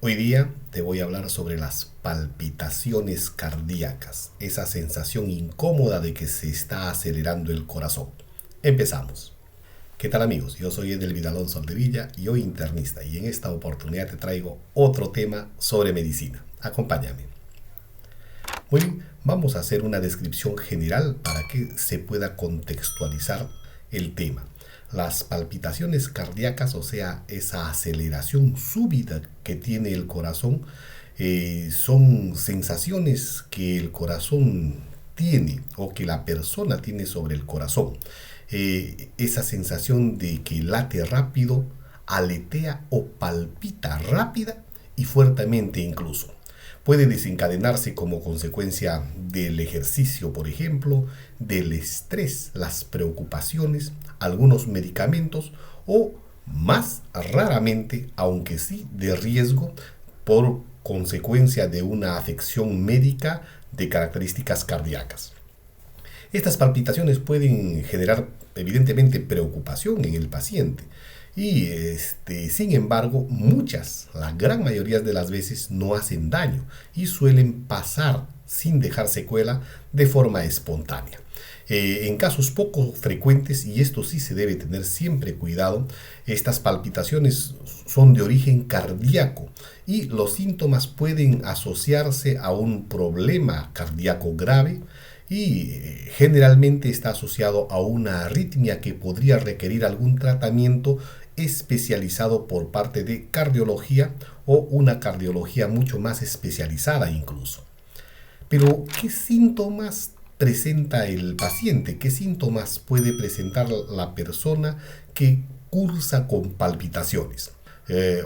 Hoy día te voy a hablar sobre las palpitaciones cardíacas, esa sensación incómoda de que se está acelerando el corazón. Empezamos. ¿Qué tal amigos? Yo soy Edel Vidalón Soldevilla y hoy internista y en esta oportunidad te traigo otro tema sobre medicina. Acompáñame. Muy bien, vamos a hacer una descripción general para que se pueda contextualizar el tema. Las palpitaciones cardíacas, o sea, esa aceleración súbita que tiene el corazón, son sensaciones que el corazón tiene o que la persona tiene sobre el corazón. Esa sensación de que late rápido, aletea o palpita rápida y fuertemente incluso. Puede desencadenarse como consecuencia del ejercicio, por ejemplo, del estrés, las preocupaciones, algunos medicamentos o más raramente, aunque sí de riesgo, por consecuencia de una afección médica de características cardíacas. Estas palpitaciones pueden generar evidentemente preocupación en el paciente y sin embargo la gran mayoría de las veces no hacen daño y suelen pasar sin dejar secuela de forma espontánea. En casos poco frecuentes, y esto sí se debe tener siempre cuidado, estas palpitaciones son de origen cardíaco y los síntomas pueden asociarse a un problema cardíaco grave y generalmente está asociado a una arritmia que podría requerir algún tratamiento especializado por parte de cardiología o una cardiología mucho más especializada incluso. Pero, ¿qué síntomas presenta el paciente? ¿Qué síntomas puede presentar la persona que cursa con palpitaciones?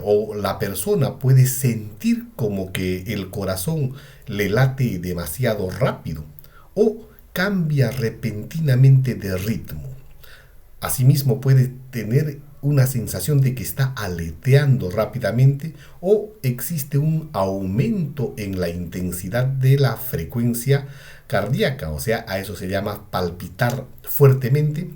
O la persona puede sentir como que el corazón le late demasiado rápido o cambia repentinamente de ritmo. Asimismo puede tener una sensación de que está aleteando rápidamente o existe un aumento en la intensidad de la frecuencia cardíaca, o sea, a eso se llama palpitar fuertemente,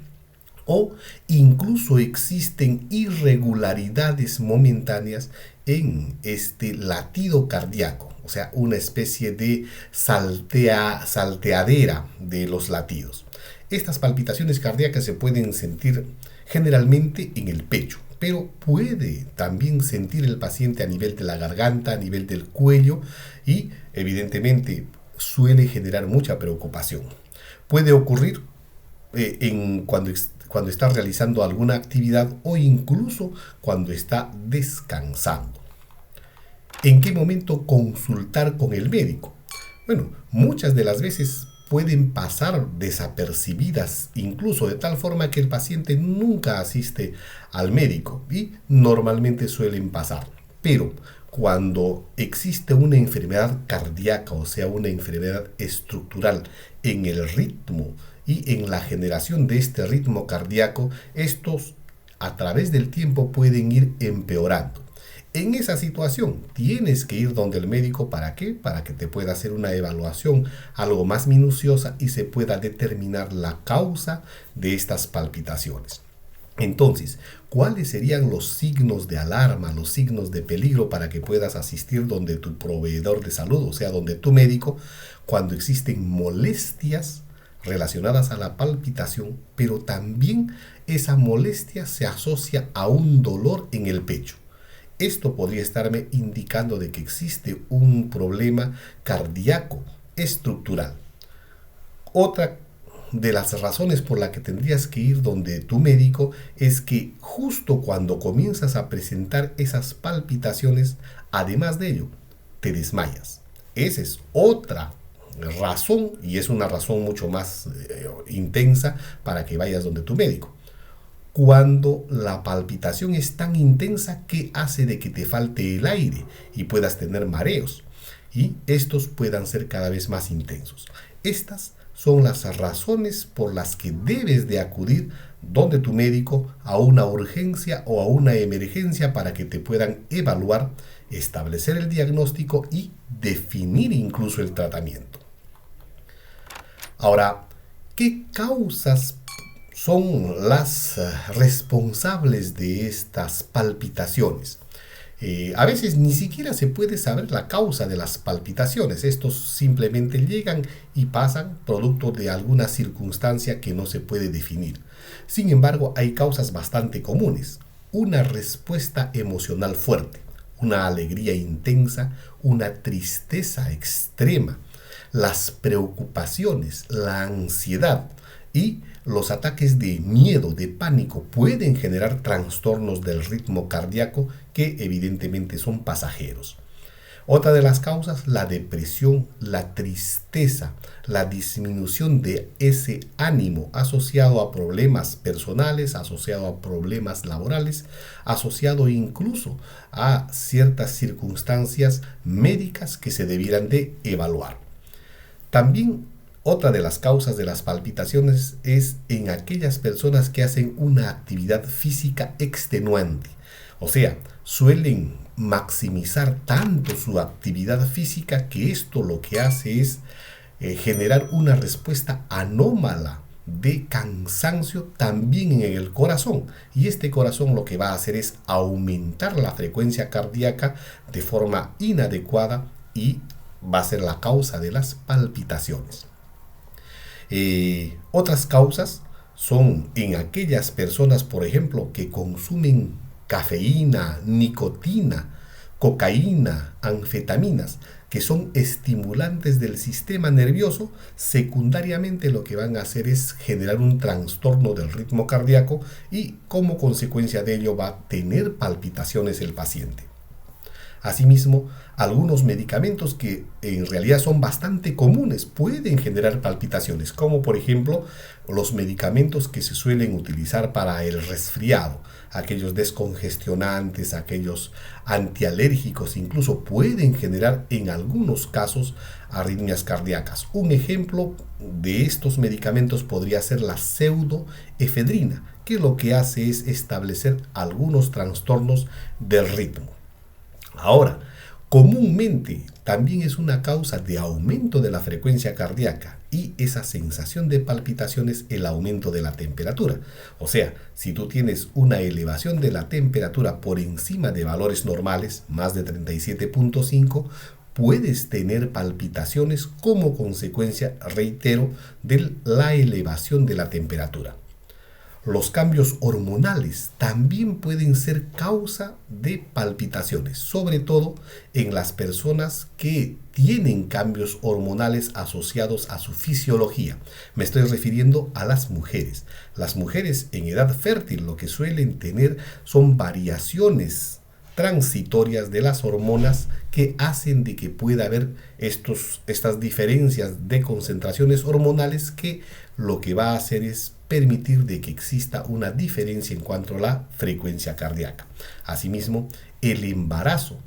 o incluso existen irregularidades momentáneas en este latido cardíaco, o sea, una especie de salteadera de los latidos. Estas palpitaciones cardíacas se pueden sentir generalmente en el pecho, pero puede también sentir el paciente a nivel de la garganta, a nivel del cuello y evidentemente suele generar mucha preocupación. Puede ocurrir cuando está realizando alguna actividad o incluso cuando está descansando. ¿En qué momento consultar con el médico? Bueno, muchas de las veces pueden pasar desapercibidas, incluso de tal forma que el paciente nunca asiste al médico y normalmente suelen pasar. Pero cuando existe una enfermedad cardíaca, o sea, una enfermedad estructural en el ritmo y en la generación de este ritmo cardíaco, estos a través del tiempo pueden ir empeorando. En esa situación tienes que ir donde el médico. ¿Para qué? Para que te pueda hacer una evaluación algo más minuciosa y se pueda determinar la causa de estas palpitaciones. Entonces, ¿cuáles serían los signos de alarma, los signos de peligro para que puedas asistir donde tu proveedor de salud, o sea, donde tu médico, cuando existen molestias relacionadas a la palpitación, pero también esa molestia se asocia a un dolor en el pecho? Esto podría estarme indicando de que existe un problema cardíaco estructural. Otra de las razones por la que tendrías que ir donde tu médico es que justo cuando comienzas a presentar esas palpitaciones, además de ello, te desmayas. Esa es otra razón y es una razón mucho más intensa para que vayas donde tu médico. Cuando la palpitación es tan intensa que hace de que te falte el aire y puedas tener mareos y estos puedan ser cada vez más intensos. Estas son las razones por las que debes de acudir donde tu médico a una urgencia o a una emergencia para que te puedan evaluar, establecer el diagnóstico y definir incluso el tratamiento. Ahora, ¿qué causas son las responsables de estas palpitaciones? A veces ni siquiera se puede saber la causa de las palpitaciones. Estos simplemente llegan y pasan producto de alguna circunstancia que no se puede definir. Sin embargo, hay causas bastante comunes. Una respuesta emocional fuerte, una alegría intensa, una tristeza extrema, las preocupaciones, la ansiedad y los ataques de miedo, de pánico, pueden generar trastornos del ritmo cardíaco que evidentemente son pasajeros. Otra de las causas, la depresión, la tristeza, la disminución de ese ánimo asociado a problemas personales, asociado a problemas laborales, asociado incluso a ciertas circunstancias médicas que se debieran de evaluar. También otra de las causas de las palpitaciones es en aquellas personas que hacen una actividad física extenuante. O sea, suelen maximizar tanto su actividad física que esto lo que hace es generar una respuesta anómala de cansancio también en el corazón. Y este corazón lo que va a hacer es aumentar la frecuencia cardíaca de forma inadecuada y va a ser la causa de las palpitaciones. Otras causas son en aquellas personas, por ejemplo, que consumen cafeína, nicotina, cocaína, anfetaminas, que son estimulantes del sistema nervioso. Secundariamente lo que van a hacer es generar un trastorno del ritmo cardíaco y como consecuencia de ello va a tener palpitaciones el paciente. Asimismo, algunos medicamentos que en realidad son bastante comunes pueden generar palpitaciones, como por ejemplo los medicamentos que se suelen utilizar para el resfriado, aquellos descongestionantes, aquellos antialérgicos, incluso pueden generar en algunos casos arritmias cardíacas. Un ejemplo de estos medicamentos podría ser la pseudoefedrina, que lo que hace es establecer algunos trastornos del ritmo. Ahora, comúnmente también es una causa de aumento de la frecuencia cardíaca y esa sensación de palpitaciones el aumento de la temperatura. O sea, si tú tienes una elevación de la temperatura por encima de valores normales, más de 37.5, puedes tener palpitaciones como consecuencia, reitero, de la elevación de la temperatura. Los cambios hormonales también pueden ser causa de palpitaciones, sobre todo en las personas que tienen cambios hormonales asociados a su fisiología. Me estoy refiriendo a las mujeres. Las mujeres en edad fértil lo que suelen tener son variaciones transitorias de las hormonas que hacen de que pueda haber estas diferencias de concentraciones hormonales que lo que va a hacer es permitir de que exista una diferencia en cuanto a la frecuencia cardíaca. Asimismo, el embarazo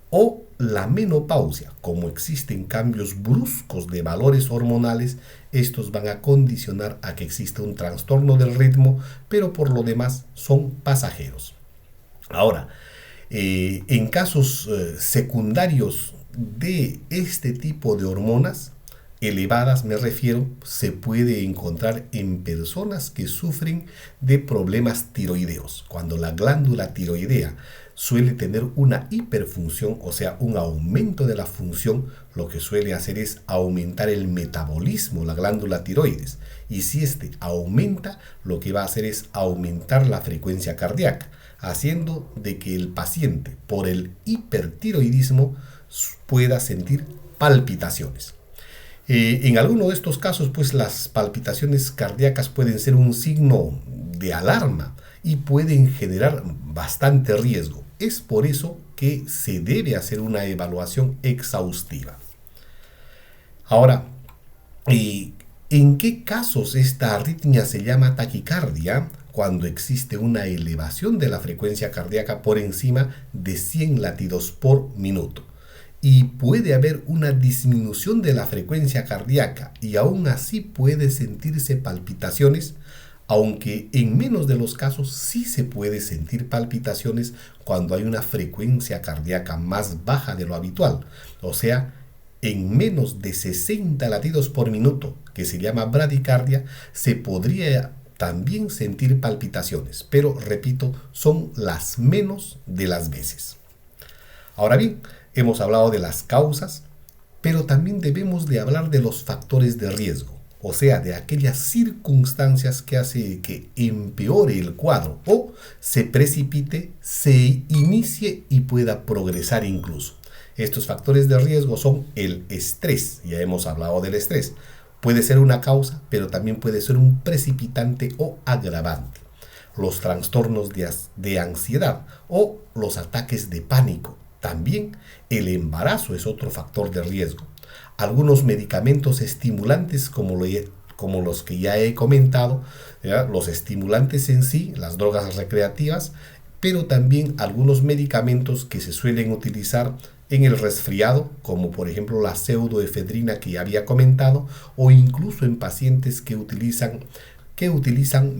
o la menopausia, como existen cambios bruscos de valores hormonales, estos van a condicionar a que exista un trastorno del ritmo, pero por lo demás son pasajeros. Ahora, en casos secundarios de este tipo de hormonas elevadas, me refiero, se puede encontrar en personas que sufren de problemas tiroideos. Cuando la glándula tiroidea suele tener una hiperfunción, o sea, un aumento de la función, lo que suele hacer es aumentar el metabolismo, la glándula tiroides. Y si este aumenta, lo que va a hacer es aumentar la frecuencia cardíaca, haciendo de que el paciente, por el hipertiroidismo, pueda sentir palpitaciones. En alguno de estos casos, pues las palpitaciones cardíacas pueden ser un signo de alarma y pueden generar bastante riesgo. Es por eso que se debe hacer una evaluación exhaustiva. Ahora, ¿en qué casos esta arritmia se llama taquicardia? Cuando existe una elevación de la frecuencia cardíaca por encima de 100 latidos por minuto. Y puede haber una disminución de la frecuencia cardíaca y aún así puede sentirse palpitaciones, aunque en menos de los casos sí se puede sentir palpitaciones cuando hay una frecuencia cardíaca más baja de lo habitual, o sea, en menos de 60 latidos por minuto, que se llama bradicardia, se podría también sentir palpitaciones, pero repito, son las menos de las veces. Ahora bien, hemos hablado de las causas, pero también debemos de hablar de los factores de riesgo, o sea, de aquellas circunstancias que hace que empeore el cuadro o se precipite, se inicie y pueda progresar incluso. Estos factores de riesgo son el estrés, ya hemos hablado del estrés. Puede ser una causa, pero también puede ser un precipitante o agravante. Los trastornos de ansiedad o los ataques de pánico. También el embarazo es otro factor de riesgo. Algunos medicamentos estimulantes como los que ya he comentado, ¿ya? Los estimulantes en sí, las drogas recreativas, pero también algunos medicamentos que se suelen utilizar en el resfriado, como por ejemplo la pseudoefedrina que ya había comentado, o incluso en pacientes que utilizan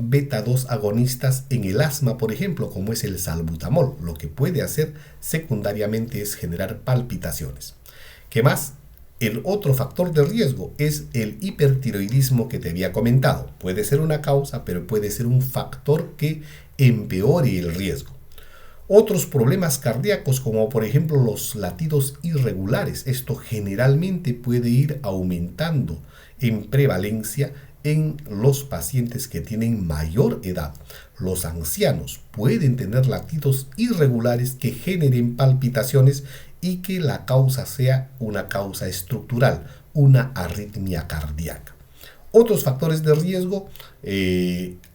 beta 2 agonistas en el asma, por ejemplo, como es el salbutamol. Lo que puede hacer secundariamente es generar palpitaciones. ¿Qué más? El otro factor de riesgo es el hipertiroidismo que te había comentado. Puede ser una causa, pero puede ser un factor que empeore el riesgo. Otros problemas cardíacos, como por ejemplo los latidos irregulares, esto generalmente puede ir aumentando en prevalencia en los pacientes que tienen mayor edad. Los ancianos pueden tener latidos irregulares que generen palpitaciones y que la causa sea una causa estructural, una arritmia cardíaca. Otros factores de riesgo,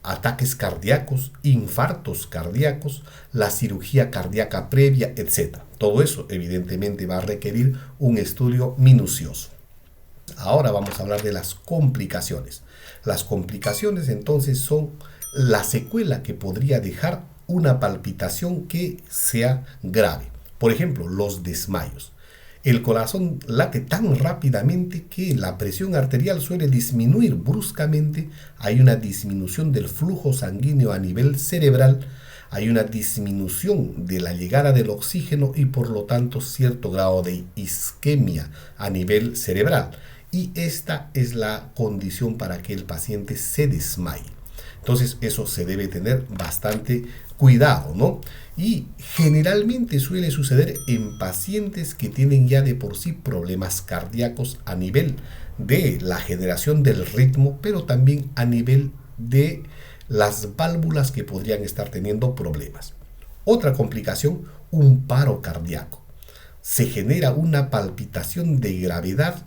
ataques cardíacos, infartos cardíacos, la cirugía cardíaca previa, etc. Todo eso evidentemente va a requerir un estudio minucioso. Ahora vamos a hablar de las complicaciones. Las complicaciones entonces son la secuela que podría dejar una palpitación que sea grave. Por ejemplo, los desmayos. El corazón late tan rápidamente que la presión arterial suele disminuir bruscamente. Hay una disminución del flujo sanguíneo a nivel cerebral. Hay una disminución de la llegada del oxígeno y por lo tanto cierto grado de isquemia a nivel cerebral. Y esta es la condición para que el paciente se desmaye. Entonces eso se debe tener bastante cuidado, ¿no? Y generalmente suele suceder en pacientes que tienen ya de por sí problemas cardíacos a nivel de la generación del ritmo, pero también a nivel de las válvulas que podrían estar teniendo problemas. Otra complicación, un paro cardíaco. Se genera una palpitación de gravedad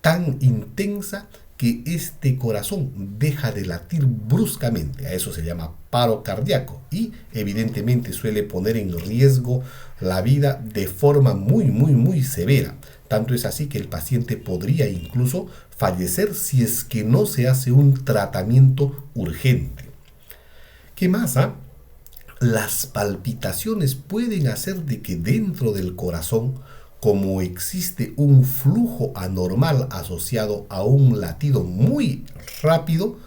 tan intensa que este corazón deja de latir bruscamente. A eso se llama paro cardíaco y evidentemente suele poner en riesgo la vida de forma muy severa. Tanto es así que el paciente podría incluso fallecer si es que no se hace un tratamiento urgente. ¿Qué más? Las palpitaciones pueden hacer de que dentro del corazón, como existe un flujo anormal asociado a un latido muy rápido,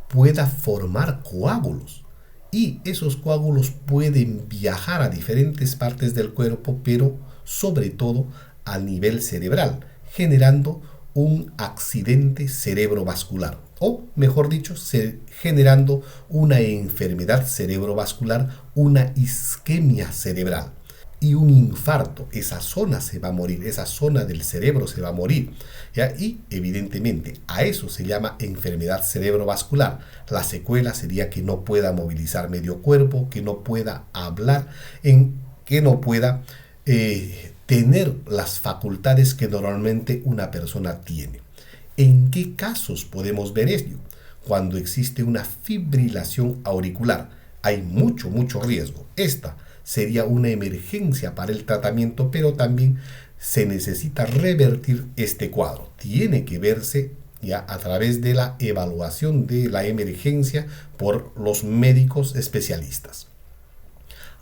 pueda formar coágulos. Y esos coágulos pueden viajar a diferentes partes del cuerpo, pero sobre todo a nivel cerebral, generando un accidente cerebrovascular, o mejor dicho, generando una enfermedad cerebrovascular, una isquemia cerebral. Y un infarto, esa zona se va a morir, esa zona del cerebro se va a morir, ¿ya? Y evidentemente a eso se llama enfermedad cerebrovascular. La secuela sería que no pueda movilizar medio cuerpo, que no pueda hablar, que no pueda tener las facultades que normalmente una persona tiene. ¿En qué casos podemos ver ello? Cuando existe una fibrilación auricular, hay mucho riesgo. Esta sería una emergencia para el tratamiento, pero también se necesita revertir este cuadro. Tiene que verse ya a través de la evaluación de la emergencia por los médicos especialistas.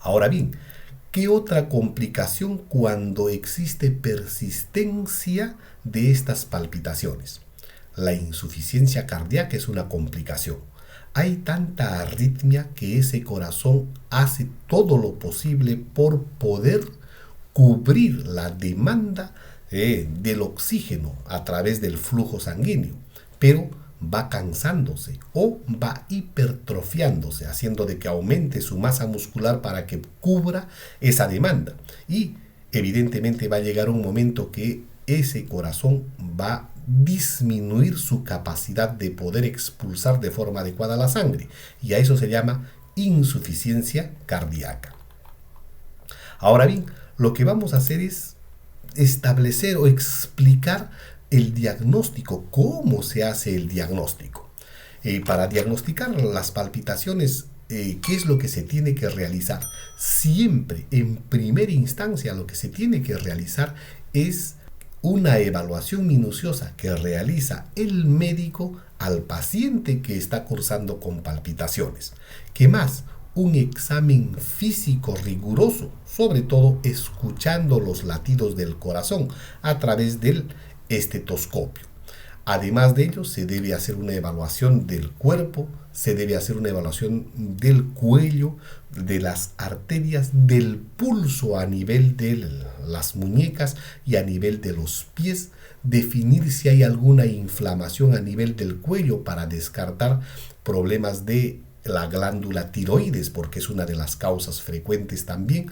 Ahora bien, ¿qué otra complicación cuando existe persistencia de estas palpitaciones? La insuficiencia cardíaca es una complicación. Hay tanta arritmia que ese corazón hace todo lo posible por poder cubrir la demanda del oxígeno a través del flujo sanguíneo, pero va cansándose o va hipertrofiándose, haciendo de que aumente su masa muscular para que cubra esa demanda. Y evidentemente va a llegar un momento que ese corazón va a disminuir su capacidad de poder expulsar de forma adecuada la sangre, y a eso se llama insuficiencia cardíaca. Ahora bien, lo que vamos a hacer es establecer o explicar el diagnóstico, cómo se hace el diagnóstico. Para diagnosticar las palpitaciones, ¿qué es lo que se tiene que realizar? Siempre, en primera instancia, lo que se tiene que realizar es una evaluación minuciosa que realiza el médico al paciente que está cursando con palpitaciones. ¿Qué más? Un examen físico riguroso, sobre todo escuchando los latidos del corazón a través del estetoscopio. Además de ello, se debe hacer una evaluación del cuerpo, se debe hacer una evaluación del cuello, de las arterias, del pulso a nivel de las muñecas y a nivel de los pies, definir si hay alguna inflamación a nivel del cuello para descartar problemas de la glándula tiroides, porque es una de las causas frecuentes también,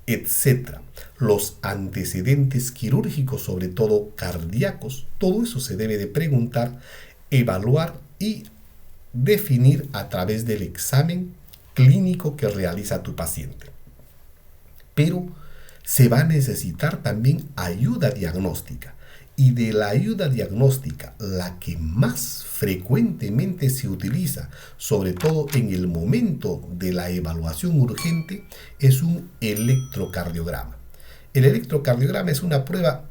etcétera. Los antecedentes quirúrgicos, sobre todo cardíacos, todo eso se debe de preguntar, evaluar y definir a través del examen clínico que realiza tu paciente. Pero se va a necesitar también ayuda diagnóstica. Y de la ayuda diagnóstica, la que más frecuentemente se utiliza, sobre todo en el momento de la evaluación urgente, es un electrocardiograma. El electrocardiograma es una prueba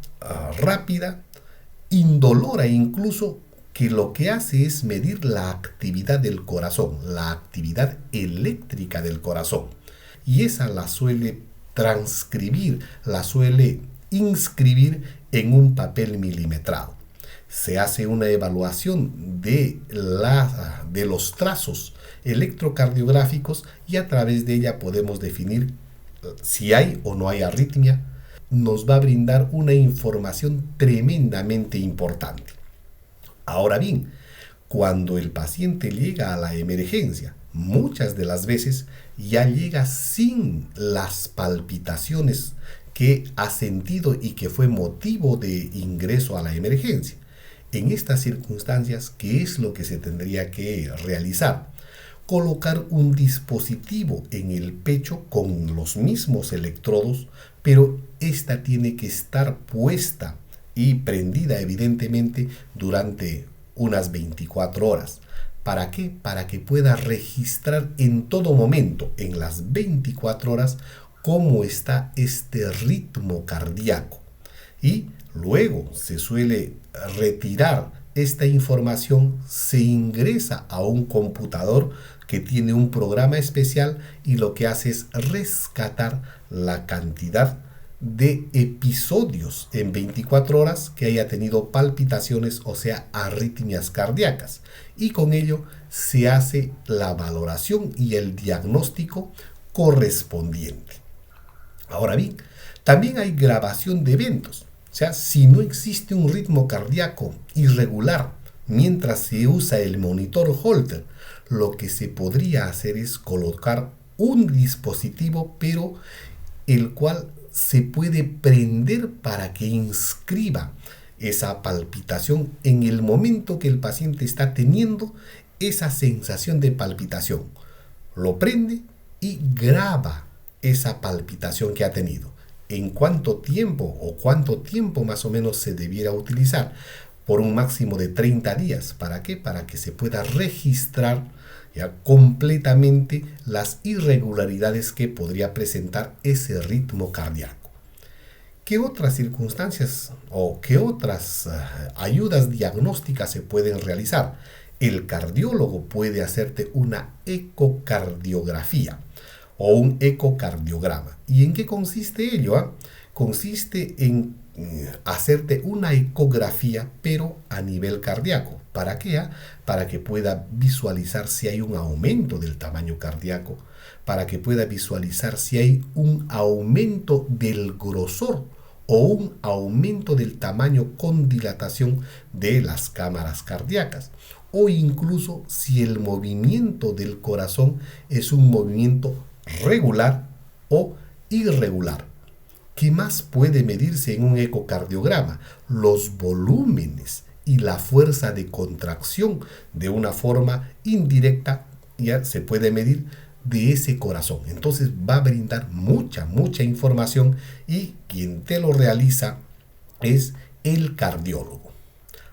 rápida, indolora incluso, que lo que hace es medir la actividad del corazón, la actividad eléctrica del corazón. Y esa la suele transcribir, la suele inscribir en un papel milimetrado. Se hace una evaluación de los trazos electrocardiográficos y a través de ella podemos definir si hay o no hay arritmia. Nos va a brindar una información tremendamente importante. Ahora bien, cuando el paciente llega a la emergencia, muchas de las veces ya llega sin las palpitaciones que ha sentido y que fue motivo de ingreso a la emergencia. En estas circunstancias, ¿qué es lo que se tendría que realizar? Colocar un dispositivo en el pecho con los mismos electrodos, pero esta tiene que estar puesta y prendida evidentemente durante unas 24 horas. ¿Para qué? Para que pueda registrar en todo momento, en las 24 horas, cómo está este ritmo cardíaco. Y luego se suele retirar esta información, se ingresa a un computador que tiene un programa especial y lo que hace es rescatar la cantidad de episodios en 24 horas que haya tenido palpitaciones, o sea, arritmias cardíacas. Y con ello se hace la valoración y el diagnóstico correspondiente. Ahora bien, también hay grabación de eventos. O sea, si no existe un ritmo cardíaco irregular mientras se usa el monitor Holter, lo que se podría hacer es colocar un dispositivo, pero el cual se puede prender para que inscriba esa palpitación en el momento que el paciente está teniendo esa sensación de palpitación. Lo prende y graba esa palpitación que ha tenido. ¿En cuánto tiempo o cuánto tiempo más o menos se debiera utilizar? Por un máximo de 30 días. ¿Para qué? Para que se pueda registrar ya completamente las irregularidades que podría presentar ese ritmo cardíaco. ¿Qué otras circunstancias o qué otras ayudas diagnósticas se pueden realizar? El cardiólogo puede hacerte una ecocardiografía o un ecocardiograma. ¿Y en qué consiste ello? Consiste en hacerte una ecografía, pero a nivel cardíaco. ¿Para qué? Para que pueda visualizar si hay un aumento del tamaño cardíaco, para que pueda visualizar si hay un aumento del grosor o un aumento del tamaño con dilatación de las cámaras cardíacas, o incluso si el movimiento del corazón es un movimiento regular o irregular. ¿Qué más puede medirse en un ecocardiograma? Los volúmenes y la fuerza de contracción de una forma indirecta ya se puede medir de ese corazón. Entonces va a brindar mucha información y quien te lo realiza es el cardiólogo.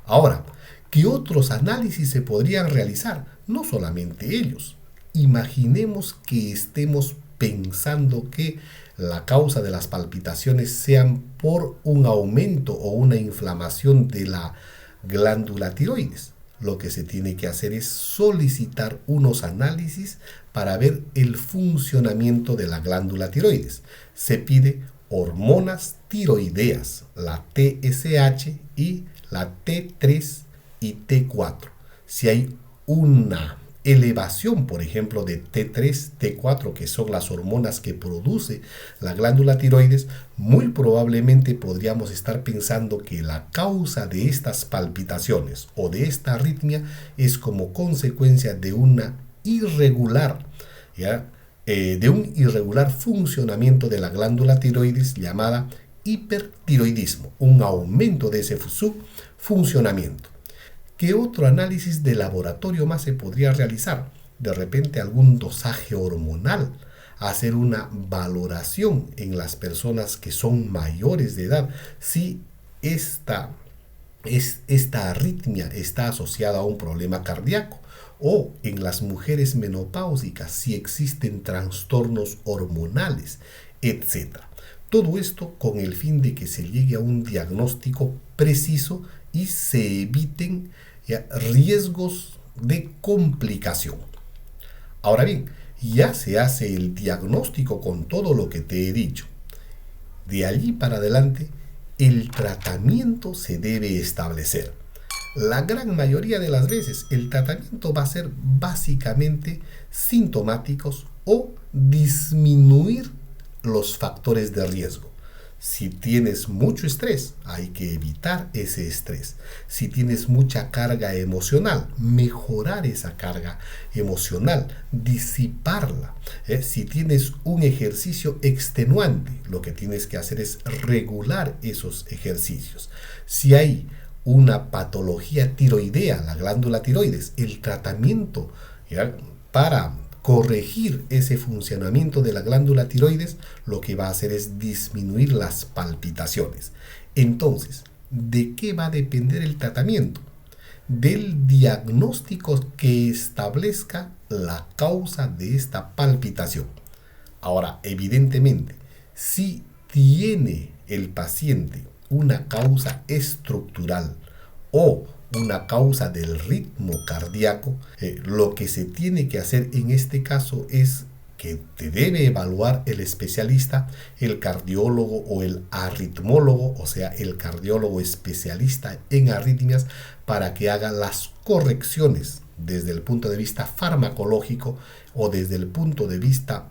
Ahora, ¿qué otros análisis se podrían realizar? No solamente ellos. Imaginemos que estemos pensando que la causa de las palpitaciones sean por un aumento o una inflamación de la glándula tiroides. Lo que se tiene que hacer es solicitar unos análisis para ver el funcionamiento de la glándula tiroides. Se pide hormonas tiroideas, la TSH y la T3 y T4. Si hay una elevación, por ejemplo, de T3, T4, que son las hormonas que produce la glándula tiroides, muy probablemente podríamos estar pensando que la causa de estas palpitaciones o de esta arritmia es como consecuencia de una irregular, de un irregular funcionamiento de la glándula tiroides llamada hipertiroidismo, un aumento de ese funcionamiento. ¿Qué otro análisis de laboratorio más se podría realizar? De repente algún dosaje hormonal, hacer una valoración en las personas que son mayores de edad, si esta arritmia está asociada a un problema cardíaco, o en las mujeres menopáusicas si existen trastornos hormonales, etc. Todo esto con el fin de que se llegue a un diagnóstico preciso y se eviten riesgos de complicación. Ahora bien, ya se hace el diagnóstico con todo lo que te he dicho. De allí para adelante, el tratamiento se debe establecer. La gran mayoría de las veces, el tratamiento va a ser básicamente sintomáticos o disminuir los factores de riesgo. Si tienes mucho estrés, hay que evitar ese estrés. Si tienes mucha carga emocional, mejorar esa carga emocional, disiparla. Si tienes un ejercicio extenuante, lo que tienes que hacer es regular esos ejercicios. Si hay una patología tiroidea, la glándula tiroides, el tratamiento para corregir ese funcionamiento de la glándula tiroides, lo que va a hacer es disminuir las palpitaciones. Entonces, ¿de qué va a depender el tratamiento? Del diagnóstico que establezca la causa de esta palpitación. Ahora, evidentemente, si tiene el paciente una causa estructural o una causa del ritmo cardíaco, lo que se tiene que hacer en este caso es que te debe evaluar el especialista, el cardiólogo o el arritmólogo, o sea, el cardiólogo especialista en arritmias, para que haga las correcciones desde el punto de vista farmacológico o desde el punto de vista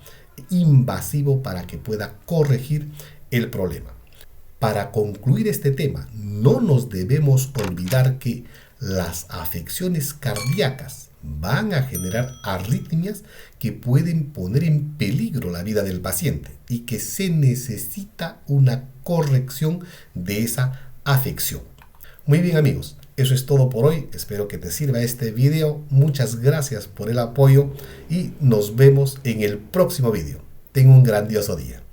invasivo para que pueda corregir el problema. Para concluir este tema, no nos debemos olvidar que las afecciones cardíacas van a generar arritmias que pueden poner en peligro la vida del paciente y que se necesita una corrección de esa afección. Muy bien amigos, eso es todo por hoy. Espero que te sirva este video. Muchas gracias por el apoyo y nos vemos en el próximo video. Ten un grandioso día.